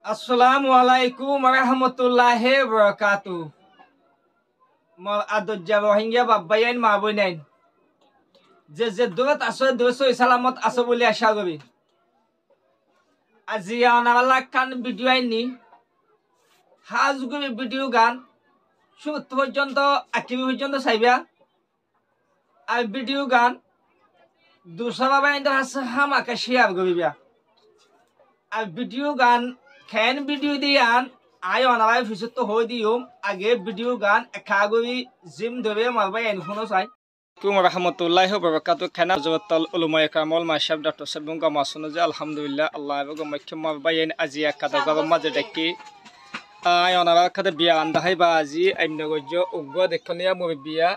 Assalamualaikum warahmatullahi wabarakatuh. Mal adojja rohingya babbayan mabunain. যে দূৰত আছো দুশো সালামত আছো বুলি আশা করি। আজি অনাওয়ালা কান ভিডিও আইনি হাজগুবি ভিডিও গান শুরু পর্যন্ত আকিবি পর্যন্ত চাইবা আর ভিডিও গান দুসরা বাইন্দা হাসে হামাকা শেয়ার করিবা আর ভিডিও গান খেন ভিডিও দিয়ান আই অনাবাই ফিসত হই দিওম আগে ভিডিও গান একাগবি জিম ধরে মারবাই আইন ফোনো চাই warahmatullahi wabarakatuh khana jawatal ulumay kamol mashab dr sabunga masunu je alhamdulillah allah ego makkema bayen ajiya kada gaba maje dekki ay onara kada biya andahai baji aimna gojo uggo dekhoniya mo biya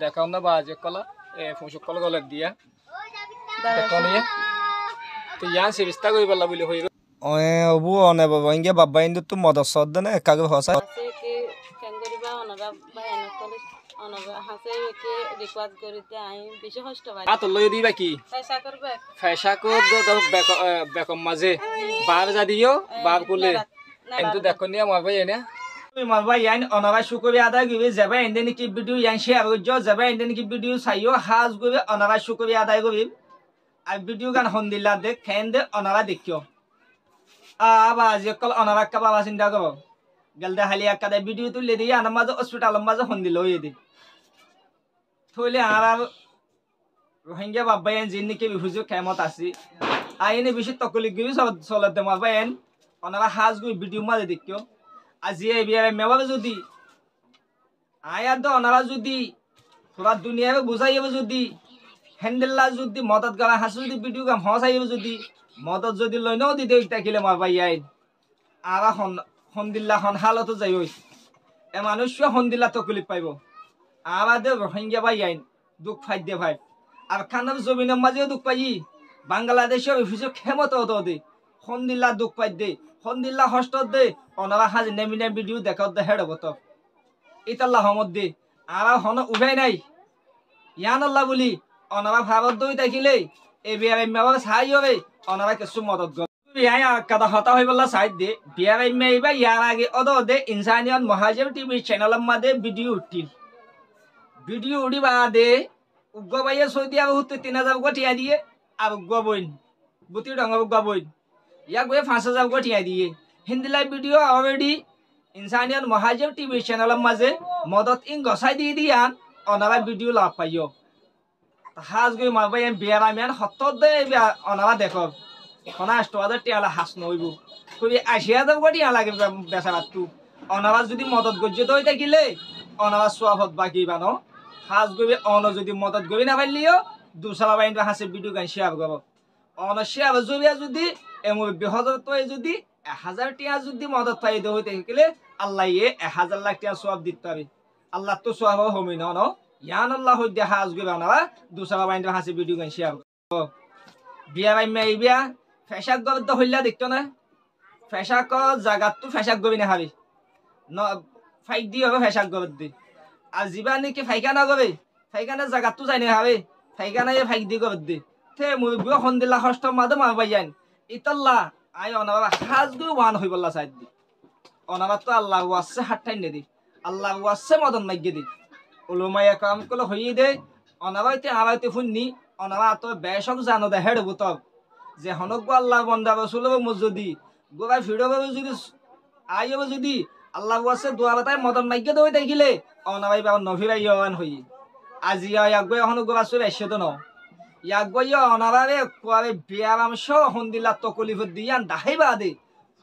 dekhonna baje kola fonso kol gole dia dekhoniya to yan se vista goi balla boli hoibe obu one baba inge babba indu tu modosod ne kago hosa কেঙ্গরিবা অনরা Bayern college অনরা হাসে কে request করিতে I বেশি কষ্ট পাই আত লই দিবা কি ফেসা কো দ Bacon মাঝে বার যা দিও বার করলে কিন্তু দেখো নিয়া মারবা এনে তুমি মারবা ইয়ান অনরা শুকরি আদা গবি যাবা এন্ডেনি কি ভিডিও ইয়ান শেয়ার করজো যাবা এন্ডেনি কি ভিডিও চাইও হাজ গবি অনরা শুকরি আদা গবি আর ভিডিও গান হন্দিলা দেখ খেন দে অনরা দেখিও বাজি কল অনরা কা বাবা চিন্তা করো গলদা হালিয়া কাদা ভিডিও তুলে দিয়ে আনা মাঝে হসপিটাল মাঝে হন্দিল হয়ে দি থইলে আর রোহিঙ্গা বাবায়ান জিন্নিকে বিহুজু খেমত আসি আইনে বেশি তকলিক গবি সব চলতে মারবায়ান অনারা হাজ গই ভিডিও মাঝে দেখিও আজি এই বিয়ারে মেবাবে যদি আয়াত অনারা যদি পুরা দুনিয়াবে বুঝাইবে যদি হ্যান্ডেললা যদি মদত গাওয়া হাসু যদি ভিডিও গাম হসাইবে যদি মদত যদি লইনও দিতে তাকিলে মারবায়ান আর হন্দিল্লা হন হালতো যাই এ মানুষ হন্দিল্লা তকলিফ পাইব আমাদের রোহিঙ্গা ভাই আইন দুঃখ ফাই দে ভাই আর খানার জমিনের মাঝেও দুঃখ পাই বাংলাদেশে অফিসে ক্ষমত হতো দে হন্দিল্লা দুঃখ পাই দে হন্দিল্লা হস্ত দে অনারা হাজ নেমিনে ভিডিও দেখাও দে হেড হতো ইতাল্লা হমদ দে আর হন উঠাই নাই ইয়ান আল্লাহ বলি অনারা ভারত দই দেখিলে এ বিয়ার মেবার সাহায্য হবে অনারা কিছু মদত গল kada hota hoy balla side de biarai meiba yar age odo de insaniyan muhajir tv channel made video util video udi bade uggo baiya soidi abu hutte 3000 gotiya diye ar uggo boin buti danga uggo boin ya goye 5000 gotiya diye hindi live video already insaniyan muhajir tv channel maze modot in gosai di diyan onara video la payo haz goy marbayen biarai men hotto de onara dekho Khana 8000 টিয়ালা হাস নইব কবি 80000 কোটি লাগে বেচারাত তু অনারা যদি মদত গজ্জে দই থাকিলে অনারা সোয়াফত বাকি বানো হাস Gobi on যদি মদত গবি না পাইলিও দুসালা বাইন হাসে ভিডিও গান শেয়ার করব অন শেয়ার জবিয়া যদি এমন 2000 তো যদি 1000 টিয়া যদি মদত পাই দই থাকিলে আল্লাহ এ 1000 লাখ টিয়া সোয়াব দিতে পারে আল্লাহ তো সোয়াব হমি না ন ইয়ান আল্লাহ হইদে হাস গবি অনারা দুসালা বাইন হাসে ভিডিও গান শেয়ার বিয়া বাই মেইবিয়া ফেশাক গবদ হইলা দেখতো না ফেশাক জাগাত তো ফেশাক গবি না হাবি ন ফাইক দি হবে ফেশাক গবদ দি আর জিবানি কি ফাইকানা গবে ফাইকানা জাগাত তো যাই না হাবে ফাইকানা এ ফাইক দি গবদ দি তে মুরবি হন্দিল্লা হস্ত মাদ মারবাই যান ইতাল্লা আই অনাবা হাজ গো ওয়ান হইবল্লা সাইদ দি অনাবা তো আল্লাহ ওয়াসে হাটাই নে দি আল্লাহ ওয়াসে মদন মাইগে দি উলুমায়া কাম কল হই দে অনাবাইতে আবাইতে ফুন্নি অনাবা তো বেশক জানো দে হেড বুতব যে হনক আল্লাহ বন্দা রাসূল মজুদি গোরা ভিডিও বাবে যদি আইব যদি আল্লাহ ওয়াসে দোয়া বাতায় মদন মাইগে দই দেখিলে অনাবাই বা নফিরাই ইয়ান হই আজি ইয়াগৈ হনক গোরা সব এসে তো ন ইয়াগৈ অনাবারে কোয়ারে বিয়ারাম শো হন্দিলা তকলিফ দিয়ান দাহাইবা দে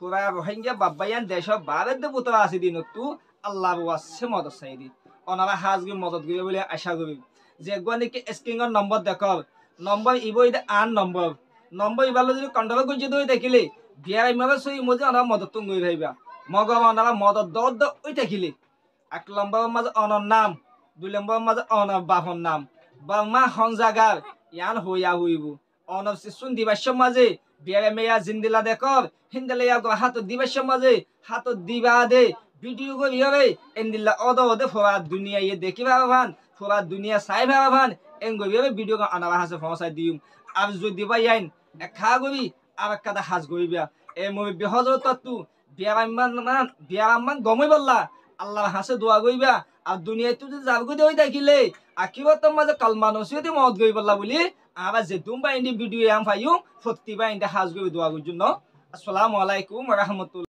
পুরা রোহিঙ্গা বাবায়ান দেশ বারে দে পুতরা আছে দিন তু আল্লাহ ওয়াসে মদত চাইদি অনাবা হাজগি মদত গিয়ে বলে আশা করি যে গনিকে স্ক্রিনের নম্বর দেখো নম্বর ইবই দে আন নম্বর নম্বর ইবালো যদি কন্ট্রোল করছে দই দেখিলে বিয়ারাই মাবে সই মজে অনা মদত তুং গই ভাইবা মগ অনারা মদত দদ ওই দেখিলে এক নম্বর মাঝে অনর নাম দুই নম্বর মাঝে অনর বাহন নাম বামা হন জাগার ইয়ান হইয়া হইব অনর সিসুন দিবাস্য মাঝে বিয়ারাই মেয়া জিন্দিলা দেখর হিন্দেলে ইয়া হাত দিবাস্য মাঝে হাত দিবা দে ভিডিও করি হবে এন্দিল্লা অদ অদে ফোরা দুনিয়া ইয়ে দেখি ভাবা ভান ফোরা দুনিয়া চাই ভাবা ভান এন গবি হবে ভিডিও আনাবা হাসে ফসাই দিম আর যদি ভাই আইন খা গবি আর কাদা হাজ গইবা এ মই বিহজর তত্তু বিয়ার আম্মান গমই বললা আল্লাহর হাসে দোয়া গইবা আর দুনিয়ায় তুই যাব গই দেই দেখিলে আখিরাতের মাঝে কালমা নসিহতে মত গই বললা বলি আর যে দুম্বা ইন্দি ভিডিও আম ফাইও সত্যি বা ইন্দি হাজ গই দোয়া গই জন্য আসসালামু আলাইকুম ওয়া রাহমাতুল্লাহ।